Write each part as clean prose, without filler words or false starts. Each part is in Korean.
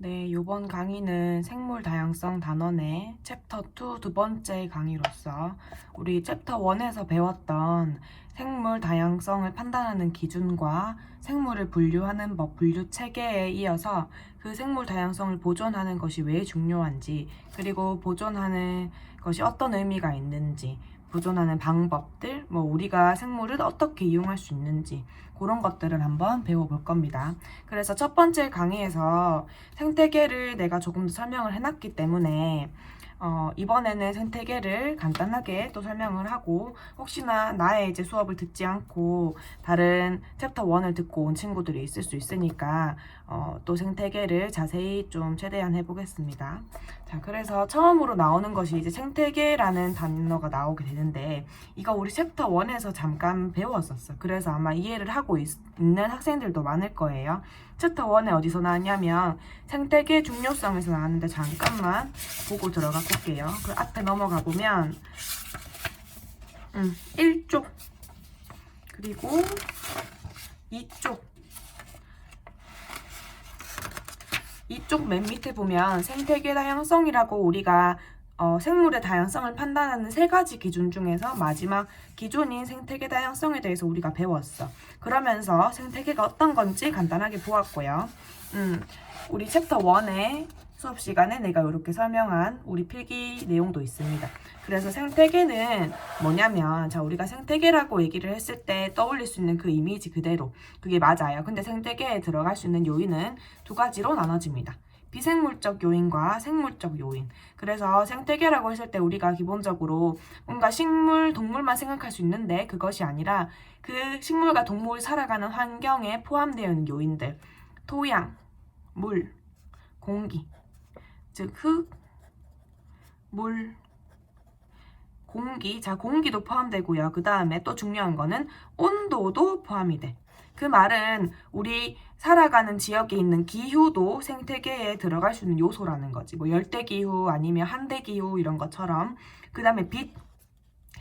네, 이번 강의는 생물 다양성 단원의 챕터 2 두 번째 강의로서 우리 챕터 1에서 배웠던 생물 다양성을 판단하는 기준과 생물을 분류하는 법, 분류 체계에 이어서 그 생물 다양성을 보존하는 것이 왜 중요한지, 그리고 보존하는 것이 어떤 의미가 있는지, 보존하는 방법들, 우리가 생물을 어떻게 이용할 수 있는지 그런 것들을 한번 배워볼 겁니다. 그래서 첫 번째 강의에서 생태계를 내가 조금 더 설명을 해놨기 때문에 이번에는 생태계를 간단하게 또 설명을 하고, 혹시나 나의 이제 수업을 듣지 않고 다른 챕터 1을 듣고 온 친구들이 있을 수 있으니까 또 생태계를 자세히 좀 최대한 해보겠습니다. 자, 그래서 처음으로 나오는 것이 이제 생태계라는 단어가 나오게 되는데, 이거 우리 챕터 1에서 잠깐 배웠었어. 그래서 아마 이해를 하고 있는 학생들도 많을 거예요. 챕터 1에 어디서 나왔냐면 생태계 중요성에서 나왔는데, 잠깐만 보고 들어가 볼게요. 그 앞에 넘어가 보면 1쪽 그리고 2쪽 맨 밑에 보면 생태계 다양성이라고 우리가 생물의 다양성을 판단하는 세 가지 기준 중에서 마지막 기준인 생태계 다양성에 대해서 우리가 배웠어. 그러면서 생태계가 어떤 건지 간단하게 보았고요. 우리 챕터 1의 수업 시간에 내가 이렇게 설명한 우리 필기 내용도 있습니다. 그래서 생태계는 뭐냐면, 자, 우리가 생태계라고 얘기를 했을 때 떠올릴 수 있는 그 이미지 그대로 그게 맞아요. 근데 생태계에 들어갈 수 있는 요인은 두 가지로 나눠집니다. 비생물적 요인과 생물적 요인. 그래서 생태계라고 했을 때 우리가 기본적으로 뭔가 식물, 동물만 생각할 수 있는데, 그것이 아니라 그 식물과 동물이 살아가는 환경에 포함되어 있는 요인들, 토양, 물, 공기, 즉 흙, 물, 공기. 자, 공기도 포함되고요. 그 다음에 또 중요한 거는 온도도 포함이 돼. 그 말은 우리 살아가는 지역에 있는 기후도 생태계에 들어갈 수 있는 요소라는 거지. 뭐 열대기후 아니면 한대기후 이런 것처럼. 그 다음에 빛,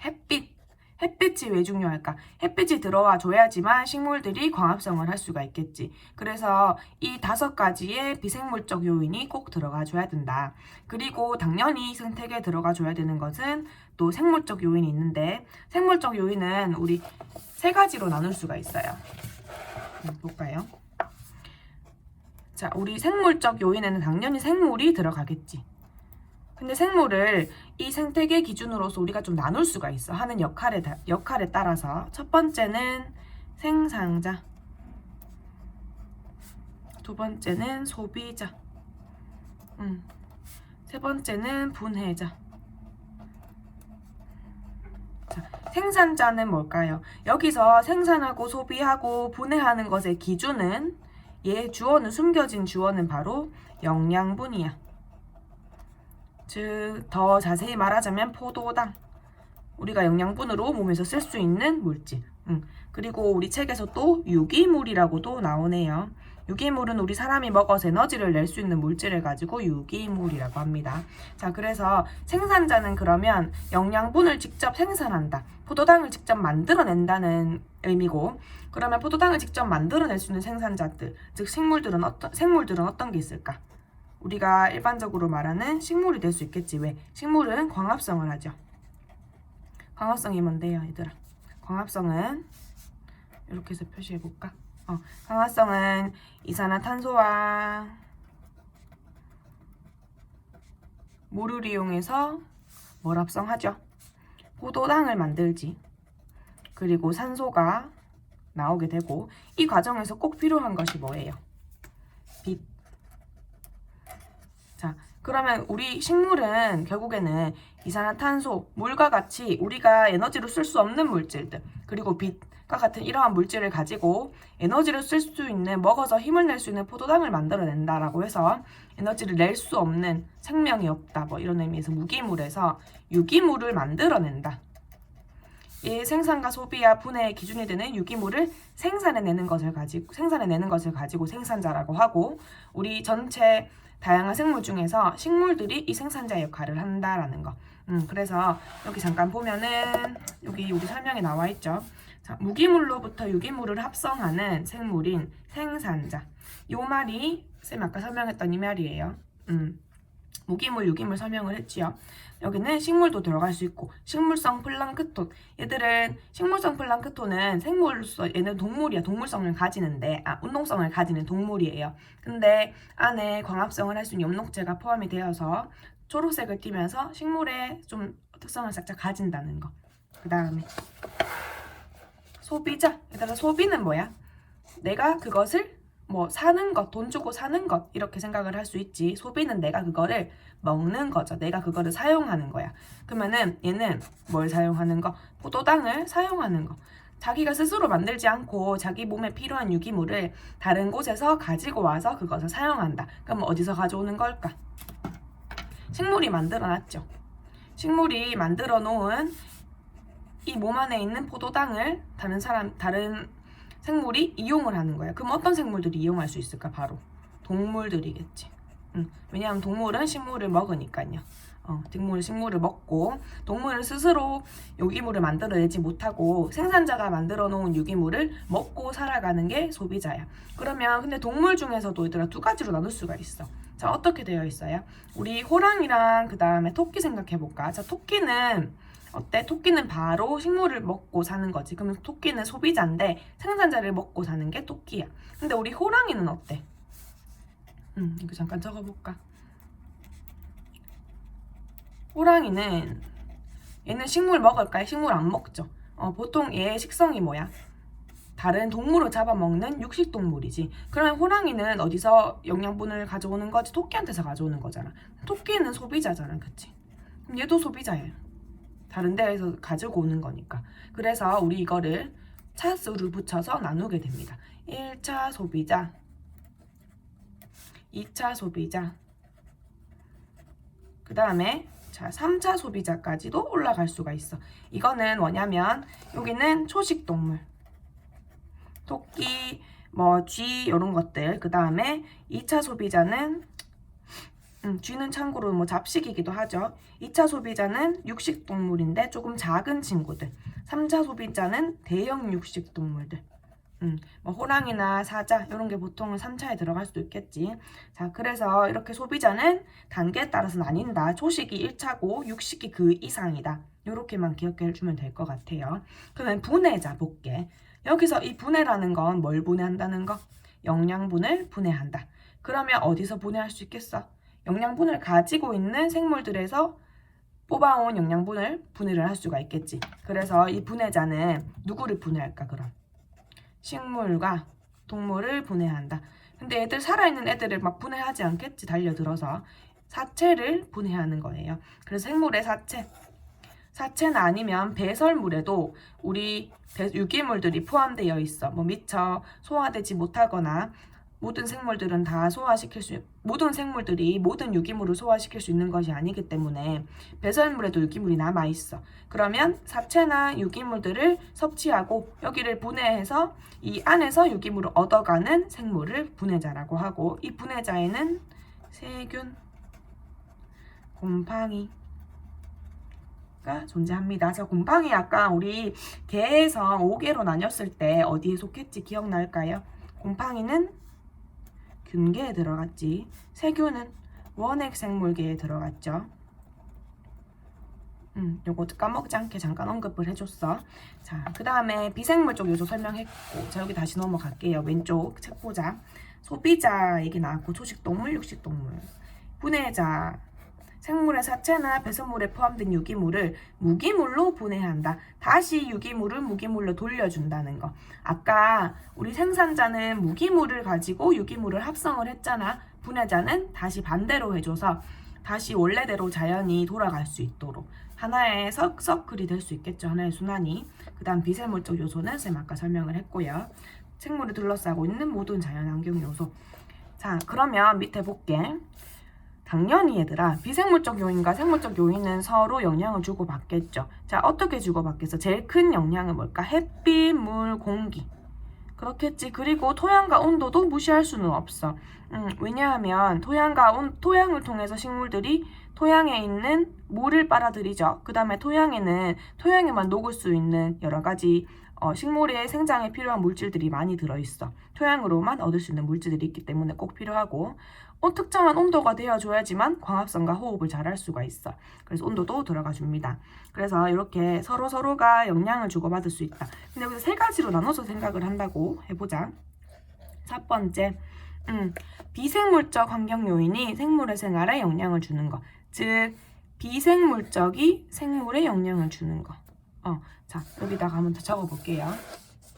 햇빛. 햇빛이 왜 중요할까? 햇빛이 들어와 줘야지만 식물들이 광합성을 할 수가 있겠지. 그래서 이 5가지의 비생물적 요인이 꼭 들어가 줘야 된다. 그리고 당연히 생태계에 들어가 줘야 되는 것은 또 생물적 요인이 있는데, 생물적 요인은 우리 3가지로 나눌 수가 있어요. 볼까요? 자, 우리 생물적 요인에는 당연히 생물이 들어가겠지. 근데 생물을 이 생태계 기준으로서 우리가 좀 나눌 수가 있어. 하는 역할에 따라서. 첫 번째는 생산자, 두 번째는 소비자, 세 번째는 분해자. 자, 생산자는 뭘까요? 여기서 생산하고 소비하고 분해하는 것의 기준은, 주어는, 숨겨진 주어는 바로 영양분이야. 즉, 더 자세히 말하자면 포도당. 우리가 영양분으로 몸에서 쓸 수 있는 물질. 그리고 우리 책에서 또 유기물이라고도 나오네요. 유기물은 우리 사람이 먹어서 에너지를 낼 수 있는 물질을 가지고 유기물이라고 합니다. 자, 그래서 생산자는 그러면 영양분을 직접 생산한다. 포도당을 직접 만들어낸다는 의미고, 그러면 포도당을 직접 만들어낼 수 있는 생산자들, 즉 생물들은 어떤 게 있을까? 우리가 일반적으로 말하는 식물이 될 수 있겠지. 왜? 식물은 광합성을 하죠. 광합성이 뭔데요, 얘들아? 광합성은 이렇게 해서 표시해볼까? 광합성은 이산화탄소와 물을 이용해서 뭘 합성하죠? 포도당을 만들지. 그리고 산소가 나오게 되고, 이 과정에서 꼭 필요한 것이 뭐예요? 빛. 자, 그러면 우리 식물은 결국에는 이산화탄소, 물과 같이 우리가 에너지로 쓸 수 없는 물질들, 그리고 빛과 같은 이러한 물질을 가지고 에너지를 쓸 수 있는, 먹어서 힘을 낼 수 있는 포도당을 만들어낸다라고 해서 에너지를 낼 수 없는, 생명이 없다, 뭐 이런 의미에서 무기물에서 유기물을 만들어낸다. 이 생산과 소비와 분해의 기준이 되는 유기물을 생산해내는 것을 가지고 생산자라고 하고, 우리 전체 다양한 생물 중에서 식물들이 이 생산자 역할을 한다라는 거. 그래서 여기 잠깐 보면은 여기 우리 설명에 나와 있죠. 자, 자, 무기물로부터 유기물을 합성하는 생물인 생산자. 요 말이 쌤 아까 설명했던 이 말이에요. 무기물, 유기물 설명을 했지요. 여기는 식물도 들어갈 수 있고 식물성 플랑크톤. 얘들은 식물성 플랑크톤은 생물로서 얘는 동물이야. 동물성을 가지는데 운동성을 가지는 동물이에요. 근데 안에 광합성을 할 수 있는 엽록체가 포함이 되어서 초록색을 띠면서 식물의 좀 특성을 살짝 가진다는 거. 그 다음에 소비자. 얘들아 소비는 뭐야? 내가 그것을 뭐 사는 것, 돈 주고 사는 것 이렇게 생각을 할 수 있지. 소비는 내가 그거를 먹는 거죠. 내가 그거를 사용하는 거야. 그러면은 얘는 뭘 사용하는 거? 포도당을 사용하는 거. 자기가 스스로 만들지 않고 자기 몸에 필요한 유기물을 다른 곳에서 가지고 와서 그것을 사용한다. 그럼 어디서 가져오는 걸까? 식물이 만들어 놨죠. 식물이 만들어 놓은 이 몸 안에 있는 포도당을 다른 생물이 이용을 하는 거예요. 그럼 어떤 생물들이 이용할 수 있을까? 바로 동물들이겠지. 왜냐하면 동물은 식물을 먹으니까요. 동물은 식물을 먹고 동물은 스스로 유기물을 만들어내지 못하고 생산자가 만들어 놓은 유기물을 먹고 살아가는 게 소비자야. 그러면 근데 동물 중에서도 얘들아 두 가지로 나눌 수가 있어. 자, 어떻게 되어 있어요? 우리 호랑이랑 그 다음에 토끼 생각해 볼까? 자, 토끼는 어때? 토끼는 바로 식물을 먹고 사는 거지. 그러면 토끼는 소비자인데 생산자를 먹고 사는 게 토끼야. 근데 우리 호랑이는 어때? 이거 잠깐 적어볼까? 호랑이는 얘는 식물 먹을까요? 식물 안 먹죠. 보통 얘의 식성이 뭐야? 다른 동물을 잡아먹는 육식동물이지. 그러면 호랑이는 어디서 영양분을 가져오는 거지? 토끼한테서 가져오는 거잖아. 토끼는 소비자잖아. 그치? 그럼 얘도 소비자예요. 다른 데에서 가지고 오는 거니까. 그래서 우리 이거를 차수를 붙여서 나누게 됩니다. 1차 소비자, 2차 소비자, 그 다음에 자 3차 소비자까지도 올라갈 수가 있어. 이거는 뭐냐면 여기는 초식동물, 토끼, 뭐 쥐 이런 것들. 그 다음에 2차 소비자는 쥐는 참고로 뭐 잡식이기도 하죠. 2차 소비자는 육식동물인데 조금 작은 친구들. 3차 소비자는 대형 육식동물들. 뭐 호랑이나 사자 이런 게 보통은 3차에 들어갈 수도 있겠지. 자, 그래서 이렇게 소비자는 단계에 따라서 나뉜다. 초식이 1차고 육식이 그 이상이다. 이렇게만 기억해 주면 될 것 같아요. 그러면 분해자 볼게. 여기서 이 분해라는 건 뭘 분해한다는 거? 영양분을 분해한다. 그러면 어디서 분해할 수 있겠어? 영양분을 가지고 있는 생물들에서 뽑아온 영양분을 분해를 할 수가 있겠지. 그래서 이 분해자는 누구를 분해할까 그럼? 식물과 동물을 분해한다. 근데 애들 살아있는 애들을 막 분해하지 않겠지. 달려들어서 사체를 분해하는 거예요. 그래서 생물의 사체는 아니면 배설물에도 우리 유기물들이 포함되어 있어. 뭐 미처 소화되지 못하거나 모든 생물들이 모든 유기물을 소화시킬 수 있는 것이 아니기 때문에 배설물에도 유기물이 남아있어. 그러면 사체나 유기물들을 섭취하고 여기를 분해해서 이 안에서 유기물을 얻어가는 생물을 분해자라고 하고, 이 분해자에는 세균, 곰팡이가 존재합니다. 그래서 곰팡이 아까 우리 개에서 5개로 나뉘었을 때 어디에 속했지 기억날까요? 곰팡이는 균계에 들어갔지. 세균은 원핵생물계에 들어갔죠. 요거 까먹지 않게 잠깐 언급을 해줬어. 자, 그 다음에 비생물 쪽 요소 설명했고, 자 여기 다시 넘어갈게요. 왼쪽 책 보자. 소비자 얘기 나왔고, 초식동물, 육식동물. 분해자, 생물의 사체나 배설물에 포함된 유기물을 무기물로 분해한다. 다시 유기물을 무기물로 돌려준다는 거. 아까 우리 생산자는 무기물을 가지고 유기물을 합성을 했잖아. 분해자는 다시 반대로 해줘서 다시 원래대로 자연이 돌아갈 수 있도록 하나의 서클이 될 수 있겠죠. 하나의 순환이. 그 다음 비생물적 요소는 쌤 아까 설명을 했고요. 생물을 둘러싸고 있는 모든 자연환경 요소. 자, 그러면 밑에 볼게. 당연히 얘들아, 비생물적 요인과 생물적 요인은 서로 영향을 주고받겠죠. 자, 어떻게 주고받겠어? 제일 큰 영향은 뭘까? 햇빛, 물, 공기. 그렇겠지. 그리고 토양과 온도도 무시할 수는 없어. 왜냐하면 토양을 통해서 식물들이 토양에 있는 물을 빨아들이죠. 그 다음에 토양에만 녹을 수 있는 여러 가지 식물의 생장에 필요한 물질들이 많이 들어있어. 토양으로만 얻을 수 있는 물질들이 있기 때문에 꼭 필요하고 특정한 온도가 되어줘야지만 광합성과 호흡을 잘 할 수가 있어. 그래서 온도도 들어가 줍니다. 그래서 이렇게 서로가 영향을 주고받을 수 있다. 근데 여기서 세 가지로 나눠서 생각을 한다고 해보자. 첫 번째, 비생물적 환경 요인이 생물의 생활에 영향을 주는 것. 즉, 비생물적이 생물에 영향을 주는 거. 자, 여기다가 한번 더 적어볼게요.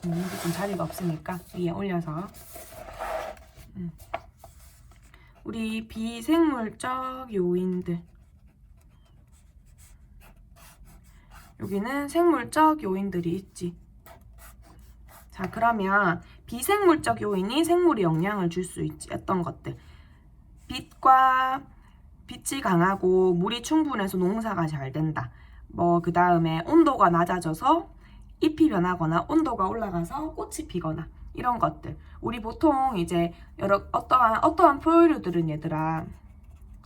여기 좀 자리가 없으니까 위에 올려서. 우리 비생물적 요인들. 여기는 생물적 요인들이 있지. 자, 그러면 비생물적 요인이 생물에 영향을 줄 수 있지. 어떤 것들. 빛이 강하고 물이 충분해서 농사가 잘 된다. 그 다음에 온도가 낮아져서 잎이 변하거나 온도가 올라가서 꽃이 피거나 이런 것들. 우리 보통 이제 어떠한 포유류들은 얘들아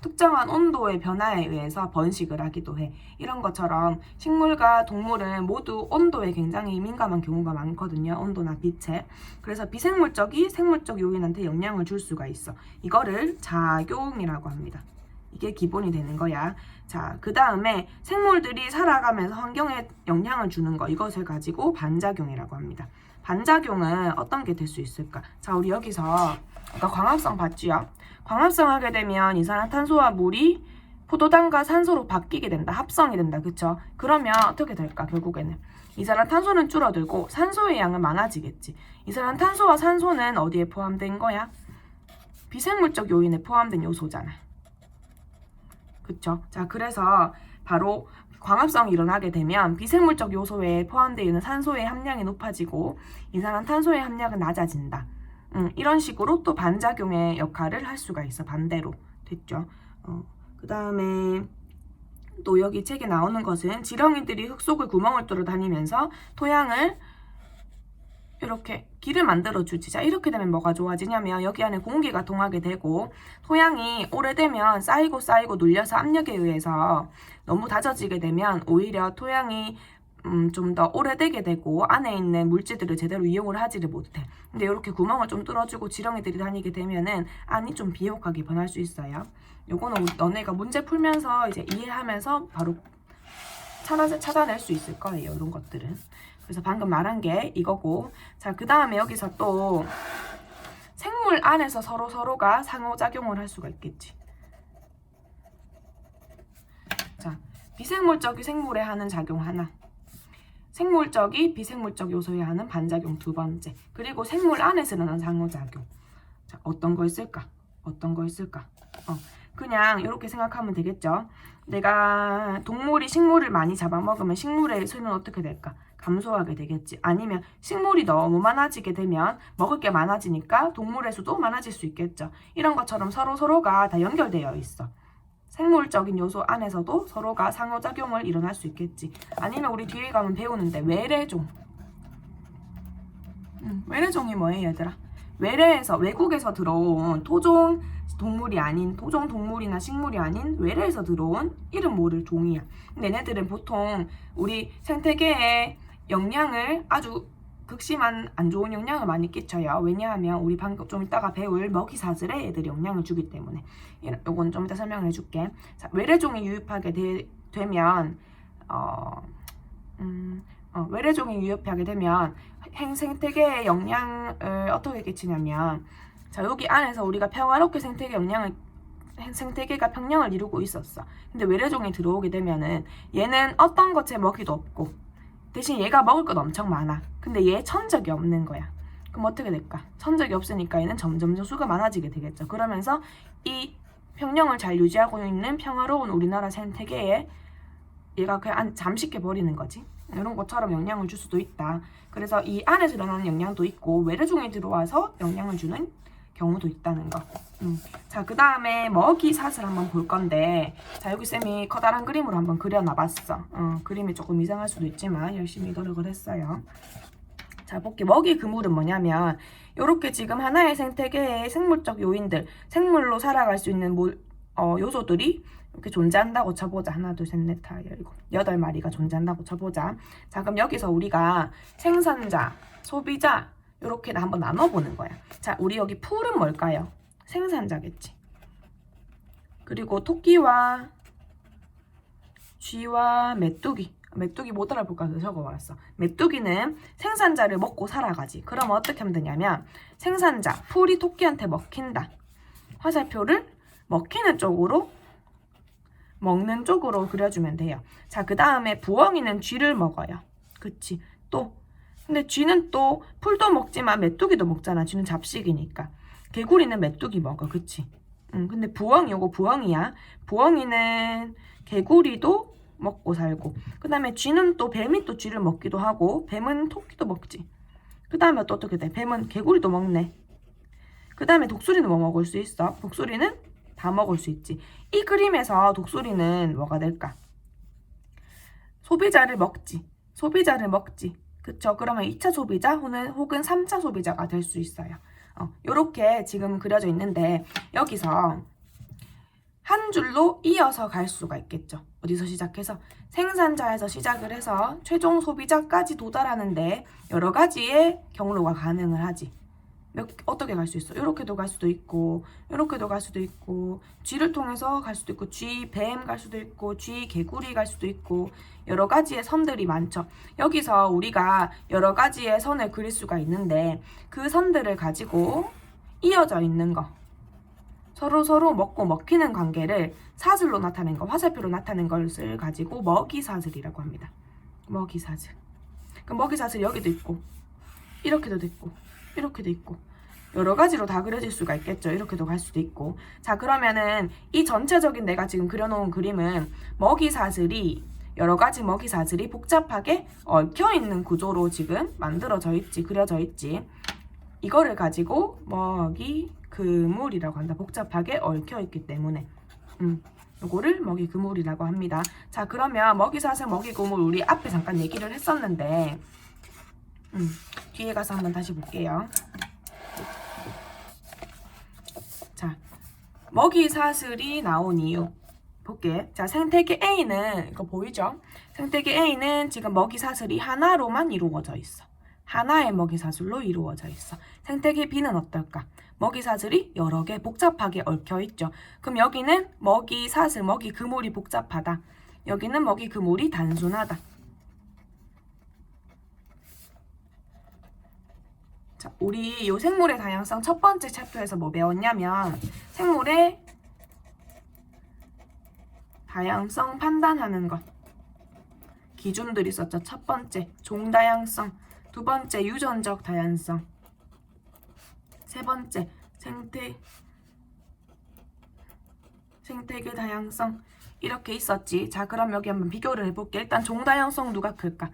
특정한 온도의 변화에 의해서 번식을 하기도 해. 이런 것처럼 식물과 동물은 모두 온도에 굉장히 민감한 경우가 많거든요. 온도나 빛에. 그래서 비생물적이 생물적 요인한테 영향을 줄 수가 있어. 이거를 작용이라고 합니다. 이게 기본이 되는 거야. 자, 그 다음에 생물들이 살아가면서 환경에 영향을 주는 거, 이것을 가지고 반작용이라고 합니다. 반작용은 어떤 게 될 수 있을까? 자, 우리 여기서 아까 광합성 봤지요? 광합성 하게 되면 이산화탄소와 물이 포도당과 산소로 바뀌게 된다. 합성이 된다. 그쵸? 그러면 어떻게 될까? 결국에는 이산화탄소는 줄어들고 산소의 양은 많아지겠지. 이산화탄소와 산소는 어디에 포함된 거야? 비생물적 요인에 포함된 요소잖아. 그쵸? 자, 그래서 바로 광합성이 일어나게 되면 비생물적 요소에 포함되어 있는 산소의 함량이 높아지고 이산화탄소의 함량은 낮아진다. 이런 식으로 또 반작용의 역할을 할 수가 있어. 반대로. 됐죠? 그 다음에 또 여기 책에 나오는 것은 지렁이들이 흙 속을 구멍을 뚫어 다니면서 토양을 이렇게 길을 만들어주지. 자, 이렇게 되면 뭐가 좋아지냐면 여기 안에 공기가 통하게 되고 토양이 오래되면 쌓이고 눌려서 압력에 의해서 너무 다져지게 되면 오히려 토양이 좀 더 오래되게 되고 안에 있는 물질들을 제대로 이용을 하지를 못해. 근데 이렇게 구멍을 좀 뚫어주고 지렁이들이 다니게 되면은 안이 좀 비옥하게 변할 수 있어요. 요거는 너네가 문제 풀면서 이제 이해하면서 바로 찾아낼 수 있을 거예요. 이런 것들은. 그래서 방금 말한 게 이거고. 자, 그 다음에 여기서 또 생물 안에서 서로가 상호작용을 할 수가 있겠지. 자, 비생물적이 생물에 하는 작용 하나. 생물적이 비생물적 요소에 하는 반작용 두 번째. 그리고 생물 안에서 일어나는 상호작용. 자, 어떤 거 있을까? 그냥 이렇게 생각하면 되겠죠. 내가 동물이 식물을 많이 잡아먹으면 식물의 수는 어떻게 될까? 감소하게 되겠지. 아니면 식물이 너무 많아지게 되면 먹을 게 많아지니까 동물의 수도 많아질 수 있겠죠. 이런 것처럼 서로가 다 연결되어 있어. 생물적인 요소 안에서도 서로가 상호작용을 일어날 수 있겠지. 아니면 우리 뒤에 가면 배우는데 외래종. 외래종이 뭐예요, 얘들아? 외국에서 들어온 토종 동물이 아닌, 토종 동물이나 식물이 아닌 외래에서 들어온 이름 모를 종이야. 근데 얘네들은 보통 우리 생태계에 영향을 아주 극심한 안 좋은 영향을 많이 끼쳐요. 왜냐하면 우리 방금 좀 이따가 배울 먹이사슬에 애들이 영향을 주기 때문에. 요건 좀 이따 설명을 해줄게. 자, 외래종이 유입하게 되면 외래종이 유입하게 되면 생태계에 영향을 어떻게 끼치냐면, 자, 여기 안에서 우리가 평화롭게 생태계가 평형을 이루고 있었어. 근데 외래종이 들어오게 되면은 얘는 어떤 것에 먹이도 없고 대신 얘가 먹을 건 엄청 많아. 근데 얘 천적이 없는 거야. 그럼 어떻게 될까? 천적이 없으니까 얘는 점점 수가 많아지게 되겠죠. 그러면서 이 평형을 잘 유지하고 있는 평화로운 우리나라 생태계에 얘가 그냥 잠식해 버리는 거지. 이런 것처럼 영향을 줄 수도 있다. 그래서 이 안에서 일어나는 영향도 있고 외래종이 들어와서 영향을 주는 경우도 있다는 거. 자, 그 다음에 먹이 사슬 한번 볼 건데, 자, 여기 쌤이 커다란 그림으로 한번 그려놔봤어. 그림이 조금 이상할 수도 있지만 열심히 노력을 했어요. 자, 볼게. 먹이 그물은 뭐냐면 요렇게 지금 하나의 생태계의 생물적 요인들, 생물로 살아갈 수 있는 요소들이 이렇게 존재한다고 쳐보자. 하나, 둘, 셋, 넷, 다, 열고 8마리가 존재한다고 쳐보자. 자, 그럼 여기서 우리가 생산자, 소비자 이렇게 한번 나눠보는 거야. 자, 우리 여기 풀은 뭘까요? 생산자겠지. 그리고 토끼와 쥐와 메뚜기 못 알아볼까 해서 적어봤어. 메뚜기는 생산자를 먹고 살아가지. 그럼 어떻게 하면 되냐면 생산자, 풀이 토끼한테 먹힌다. 화살표를 먹히는 쪽으로 먹는 쪽으로 그려주면 돼요. 자, 그 다음에 부엉이는 쥐를 먹어요. 그치? 또 근데 쥐는 또 풀도 먹지만 메뚜기도 먹잖아. 쥐는 잡식이니까. 개구리는 메뚜기 먹어. 그치? 근데 요거 부엉이야. 부엉이는 개구리도 먹고 살고, 그 다음에 쥐는 또 뱀이 또 쥐를 먹기도 하고, 뱀은 토끼도 먹지. 그 다음에 또 어떻게 돼? 뱀은 개구리도 먹네. 그 다음에 독수리는 뭐 먹을 수 있어? 독수리는 다 먹을 수 있지. 이 그림에서 독수리는 뭐가 될까? 소비자를 먹지. 그쵸? 그러면 2차 소비자 혹은 3차 소비자가 될 수 있어요. 요렇게 지금 그려져 있는데 여기서 한 줄로 이어서 갈 수가 있겠죠. 어디서 시작해서? 생산자에서 시작을 해서 최종 소비자까지 도달하는데 여러 가지의 경로가 가능을 하지. 어떻게 갈 수 있어? 이렇게도 갈 수도 있고, 이렇게도 갈 수도 있고, 쥐를 통해서 갈 수도 있고, 쥐 뱀 갈 수도 있고, 쥐 개구리 갈 수도 있고, 여러 가지의 선들이 많죠. 여기서 우리가 여러 가지의 선을 그릴 수가 있는데 그 선들을 가지고 이어져 있는 거, 서로 먹고 먹히는 관계를 사슬로 나타낸 거, 화살표로 나타낸 것을 가지고 먹이사슬이라고 합니다. 먹이사슬. 그럼 먹이사슬 여기도 있고, 이렇게도 있고, 이렇게도 있고, 여러 가지로 다 그려질 수가 있겠죠. 이렇게도 갈 수도 있고. 자, 그러면은 이 전체적인 내가 지금 그려놓은 그림은 여러 가지 먹이사슬이 복잡하게 얽혀있는 구조로 지금 만들어져 있지, 그려져 있지. 이거를 가지고 먹이 그물이라고 한다. 복잡하게 얽혀있기 때문에. 요거를 먹이 그물이라고 합니다. 자, 그러면 먹이사슬, 먹이 그물 우리 앞에 잠깐 얘기를 했었는데 뒤에 가서 한번 다시 볼게요. 자, 먹이사슬이 나온 이유 볼게. 자, 생태계 A는 이거 보이죠? 생태계 A는 지금 먹이사슬이 하나로만 이루어져 있어. 하나의 먹이사슬로 이루어져 있어. 생태계 B는 어떨까? 먹이사슬이 여러 개 복잡하게 얽혀 있죠. 그럼 여기는 먹이사슬, 먹이 그물이 복잡하다. 여기는 먹이 그물이 단순하다. 자, 우리 요 생물의 다양성 첫 번째 챕터에서 뭐 배웠냐면 생물의 다양성 판단하는 것. 기준들이 있었죠. 첫 번째, 종다양성. 두 번째, 유전적 다양성. 세 번째, 생태계 다양성. 이렇게 있었지. 자, 그럼 여기 한번 비교를 해볼게. 일단 종다양성 누가 클까?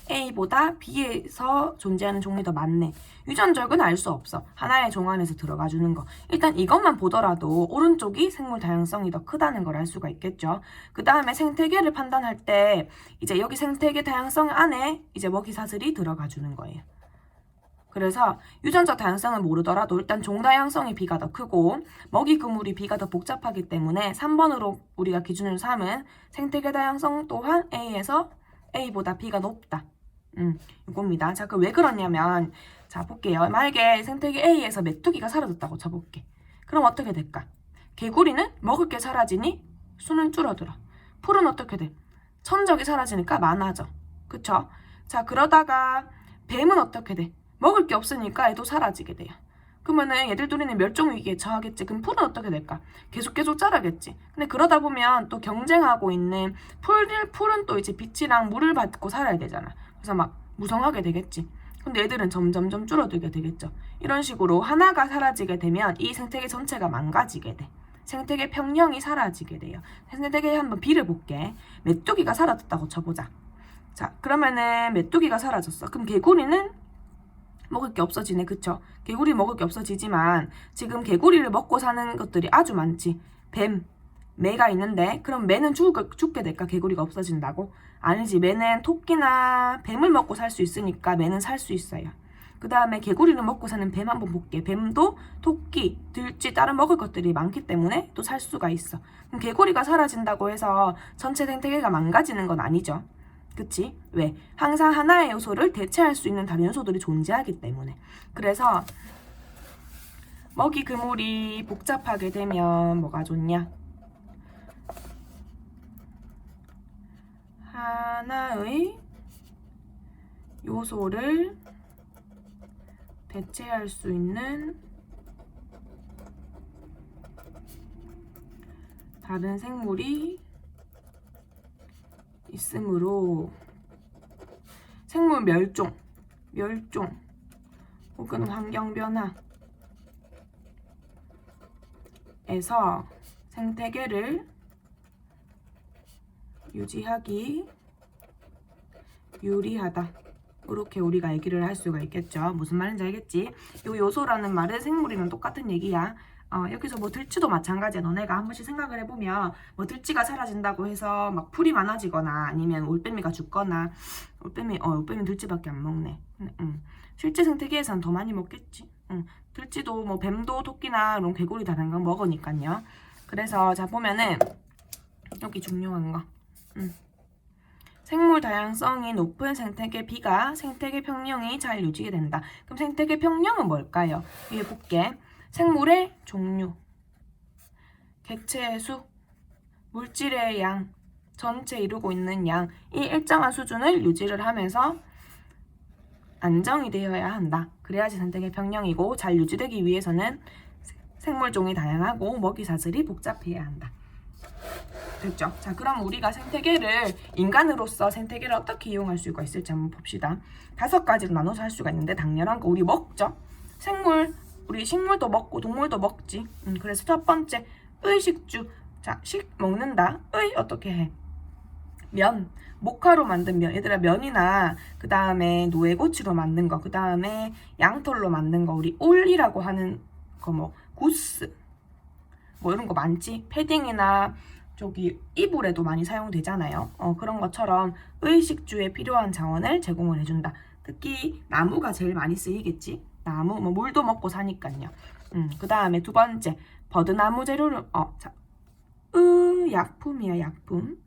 A보다 B에서 존재하는 종이 더 많네. 유전적은 알 수 없어. 하나의 종 안에서 들어가 주는 거. 일단 이것만 보더라도 오른쪽이 생물 다양성이 더 크다는 걸 알 수가 있겠죠. 그 다음에 생태계를 판단할 때 이제 여기 생태계 다양성 안에 이제 먹이사슬이 들어가 주는 거예요. 그래서 유전적 다양성은 모르더라도 일단 종 다양성이 B가 더 크고 먹이 그물이 B가 더 복잡하기 때문에 3번으로 우리가 기준을 삼은 생태계 다양성 또한 A보다 B가 높다. 이겁니다. 자, 그 왜 그러냐면, 자, 볼게요. 만약에 생태계 A에서 메뚜기가 사라졌다고 쳐볼게. 그럼 어떻게 될까? 개구리는 먹을 게 사라지니 수는 줄어들어. 풀은 어떻게 돼? 천적이 사라지니까 많아져. 그쵸? 자, 그러다가 뱀은 어떻게 돼? 먹을 게 없으니까 얘도 사라지게 돼요. 그러면은 얘들 둘이는 멸종위기에 처하겠지. 그럼 풀은 어떻게 될까? 계속 자라겠지. 근데 그러다 보면 또 경쟁하고 있는 풀은 또 이제 빛이랑 물을 받고 살아야 되잖아. 그래서 막 무성하게 되겠지. 근데 얘들은 점점점 줄어들게 되겠죠. 이런 식으로 하나가 사라지게 되면 이 생태계 전체가 망가지게 돼. 생태계 평형이 사라지게 돼요. 생태계 한번 B를 볼게. 메뚜기가 사라졌다고 쳐보자. 자, 그러면은 메뚜기가 사라졌어. 그럼 개구리는 먹을 게 없어지네. 그쵸? 개구리 먹을 게 없어지지만 지금 개구리를 먹고 사는 것들이 아주 많지. 뱀, 매가 있는데 그럼 매는 죽게 될까? 개구리가 없어진다고? 아니지. 매는 토끼나 뱀을 먹고 살 수 있으니까 매는 살 수 있어요. 그 다음에 개구리는 먹고 사는 뱀 한번 볼게. 뱀도 토끼, 들쥐, 다른 먹을 것들이 많기 때문에 또 살 수가 있어. 그럼 개구리가 사라진다고 해서 전체 생태계가 망가지는 건 아니죠. 그치? 왜? 항상 하나의 요소를 대체할 수 있는 다른 요소들이 존재하기 때문에. 그래서 먹이 그물이 복잡하게 되면 뭐가 좋냐? 하나의 요소를 대체할 수 있는 다른 생물이 있으므로 생물 멸종 혹은 환경 변화에서 생태계를 유지하기 유리하다. 이렇게 우리가 얘기를 할 수가 있겠죠. 무슨 말인지 알겠지? 이 요소라는 말은 생물이면 똑같은 얘기야. 여기서 뭐 들쥐도 마찬가지야. 너네가 한 번씩 생각을 해보면 뭐 들쥐가 사라진다고 해서 막 풀이 많아지거나 아니면 올빼미가 죽거나 올빼미 들쥐밖에 안 먹네. 실제 생태계에서는 더 많이 먹겠지. 들쥐도 뭐 뱀도 토끼나 이런 개구리 다른 거 먹으니까요. 그래서 자 보면은 여기 중요한 거. 생물 다양성이 높은 생태계 B가 생태계 평형이 잘 유지가 된다. 그럼 생태계 평형은 뭘까요? 위에 볼게. 생물의 종류, 객체의 수, 물질의 양, 전체 이루고 있는 양, 이 일정한 수준을 유지를 하면서 안정이 되어야 한다. 그래야지 생태계 평형이고 잘 유지되기 위해서는 생물종이 다양하고 먹이사슬이 복잡해야 한다. 됐죠? 자, 그럼 우리가 인간으로서 생태계를 어떻게 이용할 수가 있을지 한번 봅시다. 5가지로 나눠서 할 수가 있는데 당연한 거 우리 먹죠? 우리 식물도 먹고 동물도 먹지. 그래서 첫 번째 의식주. 자, 먹는다. 어떻게 해? 면. 목화로 만든 면. 얘들아, 면이나 그 다음에 노예고치로 만든 거, 그 다음에 양털로 만든 거, 우리 올이라고 하는 거, 뭐 구스 뭐 이런 거 많지. 패딩이나 저기 이불에도 많이 사용되잖아요. 그런 것처럼 의식주에 필요한 자원을 제공을 해준다. 특히 나무가 제일 많이 쓰이겠지. 나무, 뭐 물도 먹고 사니까요. 그 다음에 두 번째 버드나무 재료를 약품이야. 약품.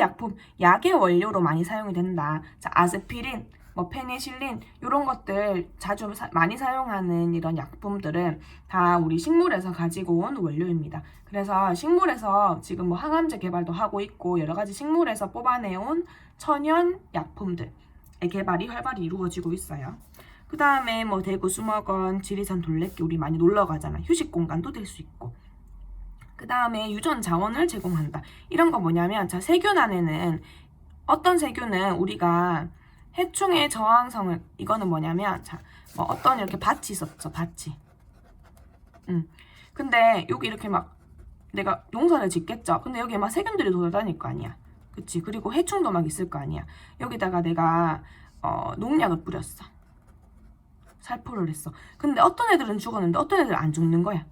약품, 약의 원료로 많이 사용이 된다. 자, 아스피린, 뭐 페니실린 이런 것들 자주 많이 사용하는 이런 약품들은 다 우리 식물에서 가지고 온 원료입니다. 그래서 식물에서 지금 뭐 항암제 개발도 하고 있고 여러 가지 식물에서 뽑아내온 천연 약품들의 개발이 활발히 이루어지고 있어요. 그 다음에 뭐 대구 수목원, 지리산 둘레길 우리 많이 놀러 가잖아. 휴식 공간도 될 수 있고. 그 다음에 유전 자원을 제공한다. 이런 거 뭐냐면, 자, 세균 안에는 어떤 세균은 우리가 해충의 저항성을, 이거는 뭐냐면, 자, 뭐 어떤 이렇게 밭이 있었죠, 밭이. 근데 여기 이렇게 막 내가 농사를 짓겠죠. 근데 여기에 막 세균들이 돌아다닐 거 아니야. 그치? 그리고 해충도 막 있을 거 아니야. 여기다가 내가 농약을 뿌렸어. 살포를 했어. 근데 어떤 애들은 죽었는데 어떤 애들은 안 죽는 거야.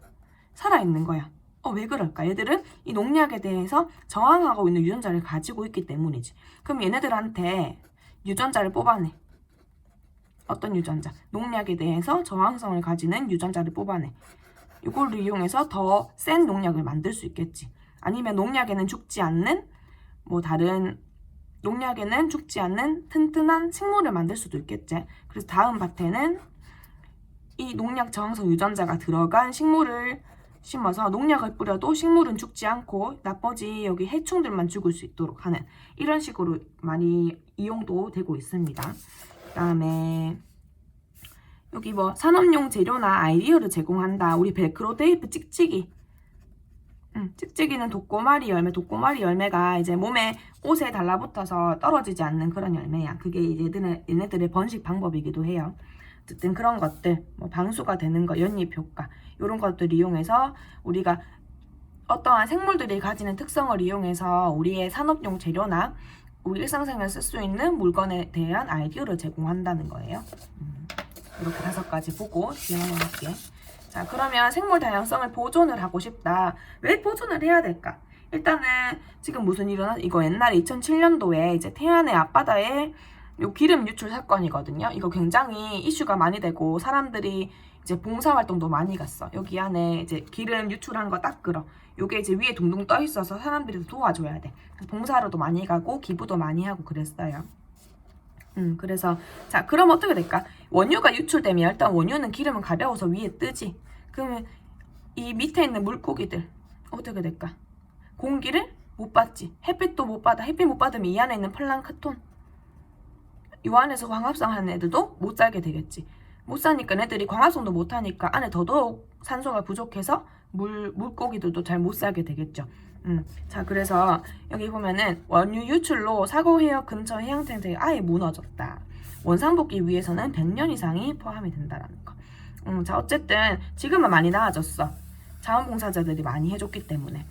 살아있는 거야. 왜 그럴까? 얘들은 이 농약에 대해서 저항하고 있는 유전자를 가지고 있기 때문이지. 그럼 얘네들한테 유전자를 뽑아내. 어떤 유전자? 농약에 대해서 저항성을 가지는 유전자를 뽑아내. 이걸 이용해서 더 센 농약을 만들 수 있겠지. 아니면 농약에는 죽지 않는 튼튼한 식물을 만들 수도 있겠지. 그래서 다음 밭에는 이 농약 저항성 유전자가 들어간 식물을 심어서 농약을 뿌려도 식물은 죽지 않고 나머지 여기 해충들만 죽을 수 있도록 하는 이런 식으로 많이 이용도 되고 있습니다. 그 다음에 여기 뭐 산업용 재료나 아이디어를 제공한다. 우리 벨크로 테이프 찍찍이. 찍찍이는 독고마리 열매가 이제 옷에 달라붙어서 떨어지지 않는 그런 열매야. 그게 이제 얘네들의 번식 방법이기도 해요. 어쨌든 그런 것들, 뭐 방수가 되는 거, 연잎 효과 이런 것들 이용해서 우리가 어떠한 생물들이 가지는 특성을 이용해서 우리의 산업용 재료나 우리 일상생활에 쓸 수 있는 물건에 대한 아이디어를 제공한다는 거예요. 이렇게 5가지 보고 진행해볼게. 자, 그러면 생물 다양성을 보존을 하고 싶다. 왜 보존을 해야 될까? 일단은 지금 무슨 일어나? 이거 옛날에 2007년도에 이제 태안의 앞바다에 요 기름 유출 사건이거든요. 이거 굉장히 이슈가 많이 되고 사람들이 이제 봉사활동도 많이 갔어. 여기 안에 이제 기름 유출한 거 딱 끌어. 요게 이제 위에 둥둥 떠 있어서 사람들이 도와줘야 돼. 그래서 봉사로도 많이 가고 기부도 많이 하고 그랬어요. 그래서 자 그럼 어떻게 될까? 원유가 유출되면 일단 원유는 기름은 가벼워서 위에 뜨지. 그러면 이 밑에 있는 물고기들 어떻게 될까? 공기를 못 받지. 햇빛도 못 받아. 햇빛 못 받으면 이 안에 있는 플랑크톤 이 안에서 광합성 하는 애들도 못 살게 되겠지. 못 사니까 애들이 광합성도 못 하니까 안에 더더욱 산소가 부족해서 물고기들도 잘 못 살게 되겠죠. 자 그래서 여기 보면은 원유 유출로 사고 해역 근처 해양 생태계 아예 무너졌다. 원상복귀 위해서는 100년 이상이 포함이 된다라는 거. 자 어쨌든 지금은 많이 나아졌어. 자원봉사자들이 많이 해줬기 때문에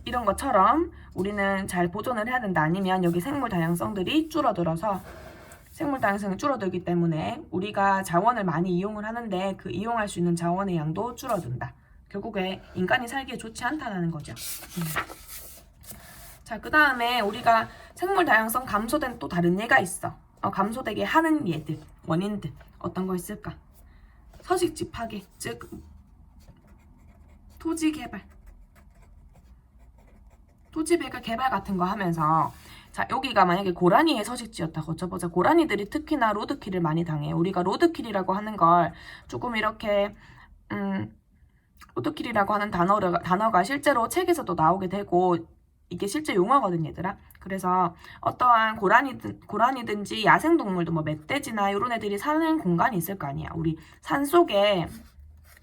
이런 것처럼 우리는 잘 보존을 해야 된다. 아니면 여기 생물 다양성들이 줄어들어서 생물 다양성이 줄어들기 때문에 우리가 자원을 많이 이용을 하는데 그 이용할 수 있는 자원의 양도 줄어든다. 결국에 인간이 살기에 좋지 않다는 거죠. 자, 그 다음에 우리가 생물 다양성 감소된 또 다른 예가 있어. 감소되게 하는 예들, 원인들 어떤 거 있을까? 서식지 파괴, 즉 토지 개발, 토지 개발 같은 거 하면서 자 여기가 만약에 고라니의 서식지였다고 쳐보자. 고라니들이 특히나 로드킬을 많이 당해. 우리가 로드킬이라고 하는 걸 조금 이렇게 로드킬이라고 하는 단어가 실제로 책에서도 나오게 되고 이게 실제 용어거든 얘들아. 그래서 어떠한 고라니든지 야생동물도 뭐 멧돼지나 이런 애들이 사는 공간이 있을 거 아니야. 우리 산 속에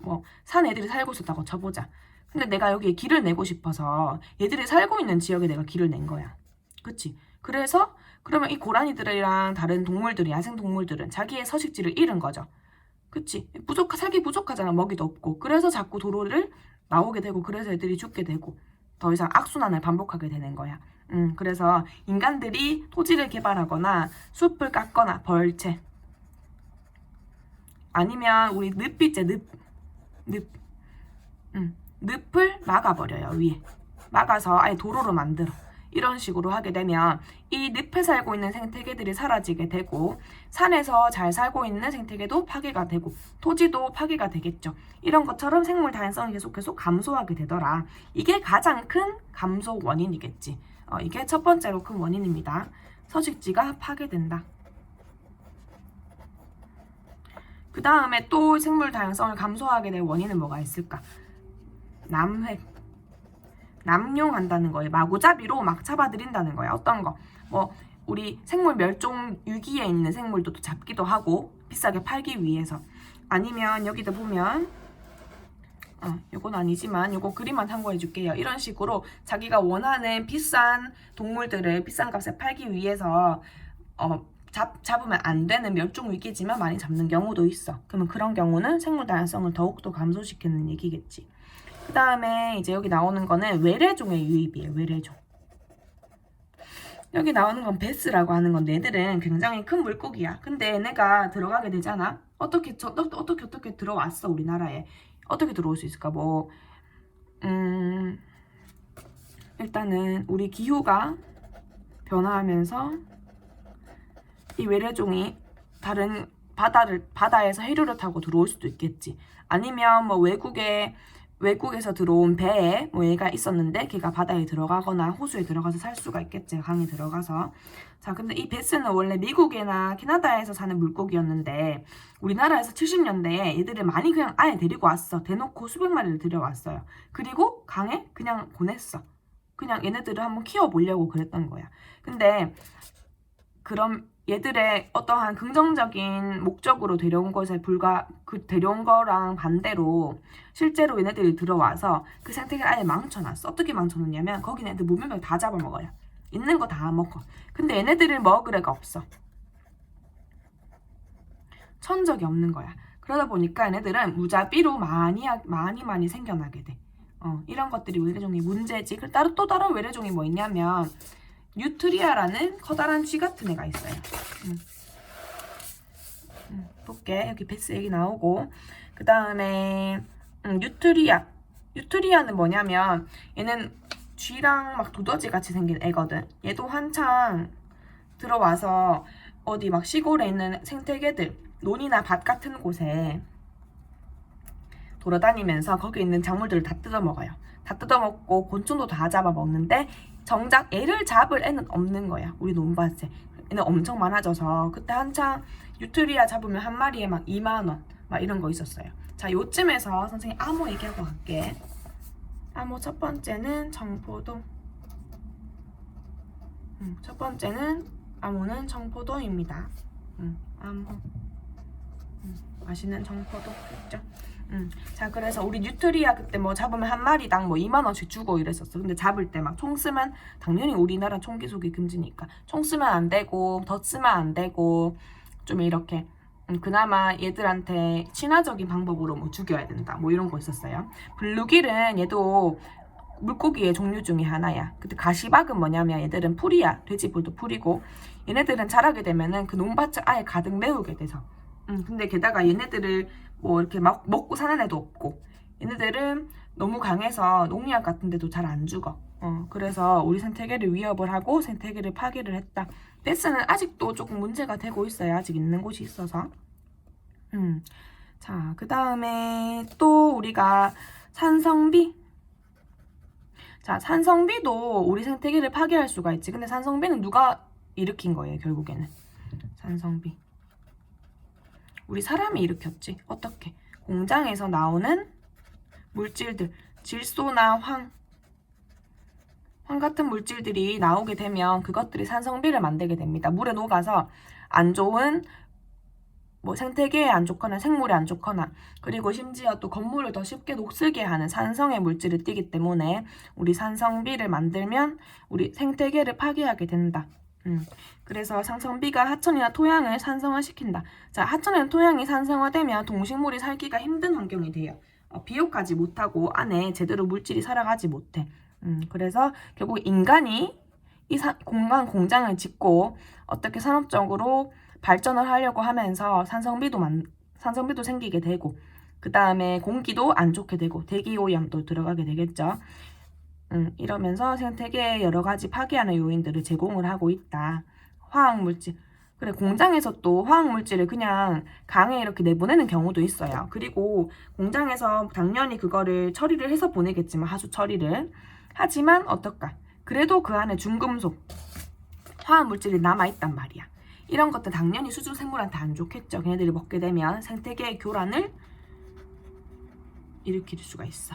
뭐 산 애들이 살고 있었다고 쳐보자. 근데 내가 여기에 길을 내고 싶어서 얘들이 살고 있는 지역에 내가 길을 낸 거야. 그치? 그래서 그러면 이 고라니들이랑 다른 동물들이 야생 동물들은 자기의 서식지를 잃은 거죠. 그치? 살기 부족하잖아. 먹이도 없고. 그래서 자꾸 도로를 나오게 되고 그래서 애들이 죽게 되고 더 이상 악순환을 반복하게 되는 거야. 그래서 인간들이 토지를 개발하거나 숲을 깎거나 벌채 아니면 우리 늪이제 늪을 막아버려요. 위에 막아서 아예 도로로 만들어. 이런 식으로 하게 되면 이 늪에 살고 있는 생태계들이 사라지게 되고 산에서 잘 살고 있는 생태계도 파괴가 되고 토지도 파괴가 되겠죠. 이런 것처럼 생물 다양성이 계속 감소하게 되더라. 이게 가장 큰 감소 원인이겠지. 이게 첫 번째로 큰 원인입니다. 서식지가 파괴된다. 그 다음에 또 생물 다양성을 감소하게 될 원인은 뭐가 있을까? 남획. 남용한다는 거예요. 마구잡이로 막 잡아들인다는 거야. 어떤 거? 뭐 우리 생물 멸종 위기에 있는 생물도 잡기도 하고 비싸게 팔기 위해서. 아니면 여기도 보면 요건 아니지만 요거 그림만 참고해 줄게요. 이런 식으로 자기가 원하는 비싼 동물들을 비싼 값에 팔기 위해서 잡으면 안 되는 멸종 위기지만 많이 잡는 경우도 있어. 그러면 그런 경우는 생물 다양성을 더욱더 감소시키는 얘기겠지. 그 다음에 이제 여기 나오는 거는 외래종의 유입이에요. 외래종. 여기 나오는 건 베스라고 하는 건데 얘들은 굉장히 큰 물고기야. 근데 얘네가 들어가게 되잖아. 어떻게 들어왔어 우리나라에. 어떻게 들어올 수 있을까? 일단은 우리 기후가 변화하면서 이 외래종이 다른 바다에서 해류를 타고 들어올 수도 있겠지. 아니면 뭐 외국에서 들어온 배에 뭐 얘가 있었는데 걔가 바다에 들어가거나 호수에 들어가서 살 수가 있겠지. 강에 들어가서. 자, 근데 이 베스는 원래 미국이나 캐나다에서 사는 물고기였는데 우리나라에서 70년대에 얘들을 많이 그냥 아예 데리고 왔어. 대놓고 수백 마리를 들여왔어요. 그리고 강에 그냥 보냈어. 그냥 얘네들을 한번 키워보려고 그랬던 거야. 근데 그럼 얘들의 어떠한 긍정적인 목적으로 데려온 것에 데려온 거랑 반대로 실제로 얘네들이 들어와서 그 생태계를 아예 망쳐놨어. 어떻게 망쳐놓냐면 거기는 애들 무명을 다 잡아먹어요. 있는 거 다 먹어. 근데 얘네들을 먹을 애가 없어. 천적이 없는 거야. 그러다 보니까 얘네들은 무자비로 많이 생겨나게 돼. 이런 것들이 외래종의 문제지. 또 다른 외래종이 뭐 있냐면 뉴트리아라는 커다란 쥐 같은 애가 있어요. 볼게. 여기 베스 얘기 나오고 그 다음에 뉴트리아는 뭐냐면 얘는 쥐랑 막 두더지 같이 생긴 애거든. 얘도 한창 들어와서 어디 막 시골에 있는 생태계들, 논이나 밭 같은 곳에 돌아다니면서 거기 있는 작물들을 다 뜯어먹어요. 다 뜯어먹고 곤충도 다 잡아먹는데 정작 애를 잡을 애는 없는 거야. 우리 논밭에. 애는 엄청 많아져서 그때 한창 뉴트리아 잡으면 한 마리에 막 2만 원 막 이런 거 있었어요. 자, 요쯤에서 선생님 암호 얘기하고 갈게. 암호 첫 번째는 청포도. 첫 번째는 암호는 청포도입니다. 암호. 맛있는 청포도 있죠? 자, 그래서 우리 뉴트리아 그때 뭐 잡으면 한 마리당 뭐 2만 원씩 주고 이랬었어. 근데 잡을 때 막 총 쓰면 당연히 우리나라 총기 소기 금지니까 총 쓰면 안 되고 더 쓰면 안 되고 좀 이렇게 그나마 얘들한테 친화적인 방법으로 뭐 죽여야 된다 뭐 이런 거 있었어요. 블루길은 얘도 물고기의 종류 중에 하나야. 근데 가시박은 뭐냐면 얘들은 풀이야. 돼지풀도 풀이고 얘네들은 자라게 되면은 그 논밭을 아예 가득 메우게 돼서 근데 게다가 얘네들을 뭐 이렇게 막 먹고 사는 애도 없고 얘네들은 너무 강해서 농약 같은 데도 잘 안 죽어. 그래서 우리 생태계를 위협을 하고 생태계를 파괴를 했다. 베스는 아직도 조금 문제가 되고 있어요. 아직 있는 곳이 있어서. 자, 그 다음에 또 우리가 산성비. 자, 산성비도 우리 생태계를 파괴할 수가 있지. 근데 산성비는 누가 일으킨 거예요, 결국에는. 산성비. 우리 사람이 일으켰지. 어떻게? 공장에서 나오는 물질들, 질소나 황 같은 물질들이 나오게 되면 그것들이 산성비를 만들게 됩니다. 물에 녹아서 안 좋은 뭐 생태계에 안 좋거나 생물에 안 좋거나 그리고 심지어 또 건물을 더 쉽게 녹슬게 하는 산성의 물질을 띠기 때문에 우리 산성비를 만들면 우리 생태계를 파괴하게 된다. 그래서 산성비가 하천이나 토양을 산성화시킨다. 자, 하천이나 토양이 산성화되면 동식물이 살기가 힘든 환경이 돼요. 비옥하지 못하고 안에 제대로 물질이 살아가지 못해. 그래서 결국 인간이 이 공장을 짓고 어떻게 산업적으로 발전을 하려고 하면서 산성비도 생기게 되고 그 다음에 공기도 안 좋게 되고 대기오염도 들어가게 되겠죠. 이러면서 생태계에 여러 가지 파괴하는 요인들을 제공을 하고 있다. 화학물질. 그래, 공장에서 또 화학물질을 그냥 강에 이렇게 내보내는 경우도 있어요. 그리고 공장에서 당연히 그거를 처리를 해서 보내겠지만 하수 처리를. 하지만 어떨까? 그래도 그 안에 중금속, 화학물질이 남아있단 말이야. 이런 것들 당연히 수중 생물한테 안 좋겠죠. 걔네들이 먹게 되면 생태계의 교란을 일으킬 수가 있어.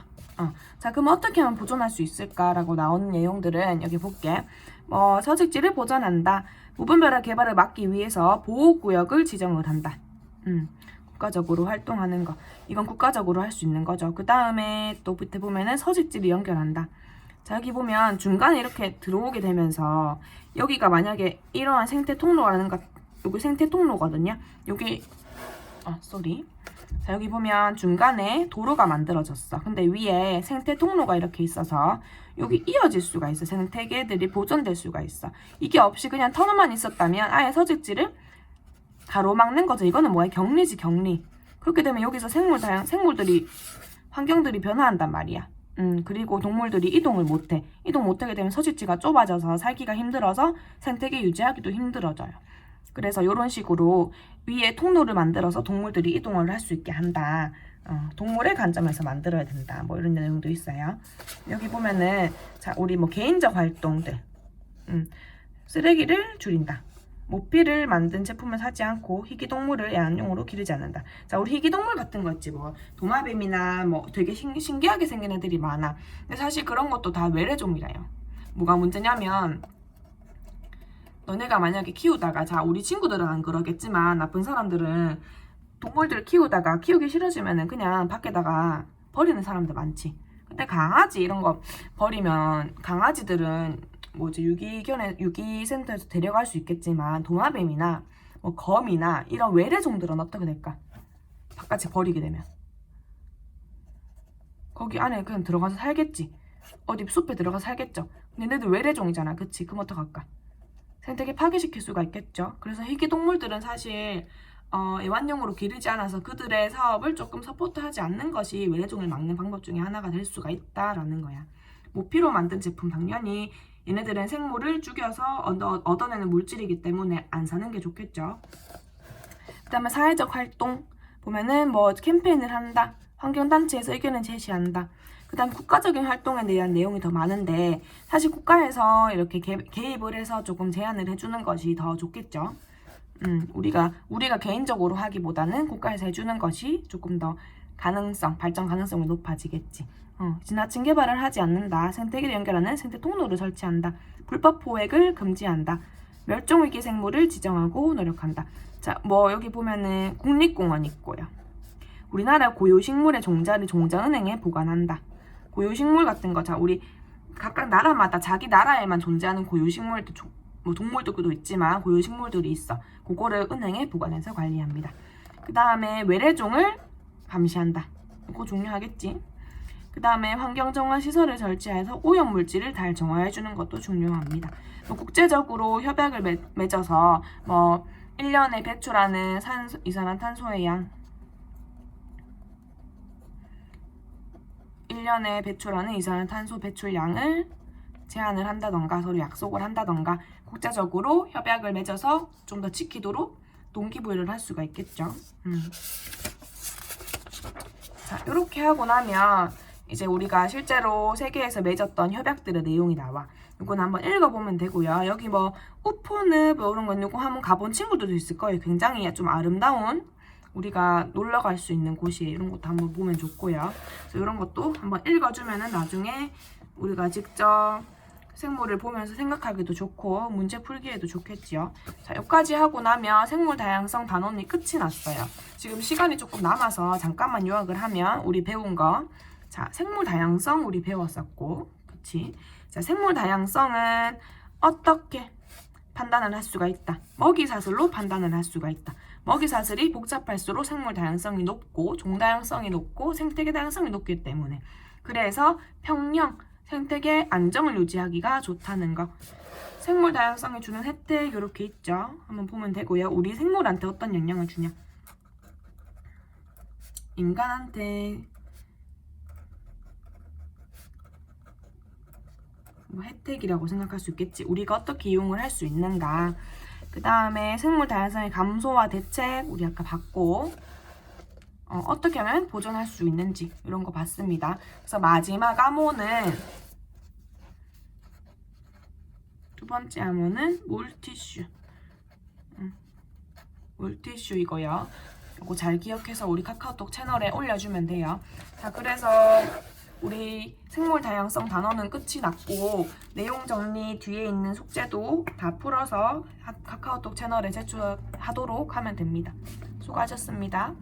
자, 그럼 어떻게 하면 보존할 수 있을까라고 나오는 내용들은 여기 볼게. 서식지를 보존한다. 무분별한 개발을 막기 위해서 보호구역을 지정을 한다. 국가적으로 활동하는 거. 이건 국가적으로 할 수 있는 거죠. 그 다음에 또 밑에 보면은 서식지를 연결한다. 자, 여기 보면 중간에 이렇게 들어오게 되면서 여기가 만약에 이러한 생태 통로라는 것, 여기 생태 통로거든요. 여기 자, 여기 보면 중간에 도로가 만들어졌어. 근데 위에 생태 통로가 이렇게 있어서 여기 이어질 수가 있어. 생태계들이 보존될 수가 있어. 이게 없이 그냥 터널만 있었다면 아예 서식지를 가로막는 거죠. 이거는 뭐야? 격리지, 격리. 그렇게 되면 여기서 생물들이 환경들이 변화한단 말이야. 그리고 동물들이 이동을 못해. 이동 못하게 되면 서식지가 좁아져서 살기가 힘들어서 생태계 유지하기도 힘들어져요. 그래서 이런 식으로 위에 통로를 만들어서 동물들이 이동을 할 수 있게 한다. 동물의 관점에서 만들어야 된다. 뭐 이런 내용도 있어요. 여기 보면은 자, 우리 뭐 개인적 활동들. 쓰레기를 줄인다. 모피를 만든 제품을 사지 않고 희귀동물을 애완용으로 기르지 않는다. 자, 우리 희귀동물 같은 거 있지 뭐 도마뱀이나 뭐 되게 신기하게 생긴 애들이 많아. 근데 사실 그런 것도 다 외래종이래요. 뭐가 문제냐면 너네가 만약에 키우다가 자, 우리 친구들은 안 그러겠지만 나쁜 사람들은 동물들 키우다가 키우기 싫어지면은 그냥 밖에다가 버리는 사람들 많지. 근데 강아지 이런 거 버리면 강아지들은 뭐지 유기센터에서 데려갈 수 있겠지만 도마뱀이나 뭐 거미나 이런 외래종들은 어떻게 될까? 바깥에 버리게 되면 거기 안에 그냥 들어가서 살겠지. 어디 숲에 들어가서 살겠죠. 근데 얘네들 외래종이잖아. 그치? 그럼 어떡할까? 생태계 파괴시킬 수가 있겠죠. 그래서 희귀동물들은 사실 애완용으로 기르지 않아서 그들의 사업을 조금 서포트하지 않는 것이 외래종을 막는 방법 중에 하나가 될 수가 있다라는 거야. 모피로 만든 제품 당연히 얘네들은 생물을 죽여서 얻어내는 물질이기 때문에 안 사는 게 좋겠죠. 그 다음에 사회적 활동 보면은 뭐 캠페인을 한다, 환경단체에서 의견을 제시한다. 그 다음 국가적인 활동에 대한 내용이 더 많은데 사실 국가에서 이렇게 개입을 해서 조금 제안을 해주는 것이 더 좋겠죠. 우리가 개인적으로 하기보다는 국가에서 해주는 것이 조금 더 발전 가능성이 높아지겠지. 지나친 개발을 하지 않는다. 생태계를 연결하는 생태 통로를 설치한다. 불법 포획을 금지한다. 멸종위기 생물을 지정하고 노력한다. 자, 뭐 여기 보면은 국립공원 있고요. 우리나라 고유식물의 종자를 종자은행에 보관한다. 고유식물 같은 거, 자, 우리 각각 나라마다 자기 나라에만 존재하는 고유식물도 뭐 동물들도 있지만 고유식물들이 있어. 그거를 은행에 보관해서 관리합니다. 그 다음에 외래종을 감시한다. 이거 중요하겠지. 그 다음에 환경정화 시설을 설치해서 오염물질을 잘 정화해주는 것도 중요합니다. 뭐 국제적으로 협약을 맺어서 뭐 1년에 배출하는 이산화탄소의 양 1년에 배출하는 이산화탄소 배출량을 제한을 한다던가 서로 약속을 한다던가 국제적으로 협약을 맺어서 좀 더 지키도록 동기부여를 할 수가 있겠죠. 자, 이렇게 하고 나면 이제 우리가 실제로 세계에서 맺었던 협약들의 내용이 나와. 이건 한번 읽어보면 되고요. 여기 뭐 우푸늪 이런 건 이거 한번 가본 친구들도 있을 거예요. 굉장히 좀 아름다운 우리가 놀러 갈 수 있는 곳이에요. 이런 것도 한번 보면 좋고요. 그래서 이런 것도 한번 읽어주면은 나중에 우리가 직접 생물을 보면서 생각하기도 좋고 문제 풀기에도 좋겠지요. 자, 여기까지 하고 나면 생물 다양성 단원이 끝이 났어요. 지금 시간이 조금 남아서 잠깐만 요약을 하면 우리 배운 거, 자, 생물 다양성 우리 배웠었고, 그치? 자, 생물 다양성은 어떻게 판단을 할 수가 있다. 먹이사슬로 판단을 할 수가 있다. 먹이사슬이 복잡할수록 생물 다양성이 높고 종다양성이 높고 생태계 다양성이 높기 때문에 그래서 평형 생태계 안정을 유지하기가 좋다는 거. 생물 다양성이 주는 혜택 이렇게 있죠. 한번 보면 되고요. 우리 생물한테 어떤 영향을 주냐. 인간한테 뭐 혜택이라고 생각할 수 있겠지. 우리가 어떻게 이용을 할 수 있는가. 그 다음에 생물 다양성의 감소와 대책 우리 아까 봤고 어떻게 하면 보존할 수 있는지 이런 거 봤습니다. 그래서 마지막 암호는 두 번째 암호는 몰티슈. 몰티슈 이거요. 이거 잘 기억해서 우리 카카오톡 채널에 올려주면 돼요. 자, 그래서 우리 생물 다양성 단어는 끝이 났고 내용 정리 뒤에 있는 숙제도 다 풀어서 카카오톡 채널에 제출하도록 하면 됩니다. 수고하셨습니다.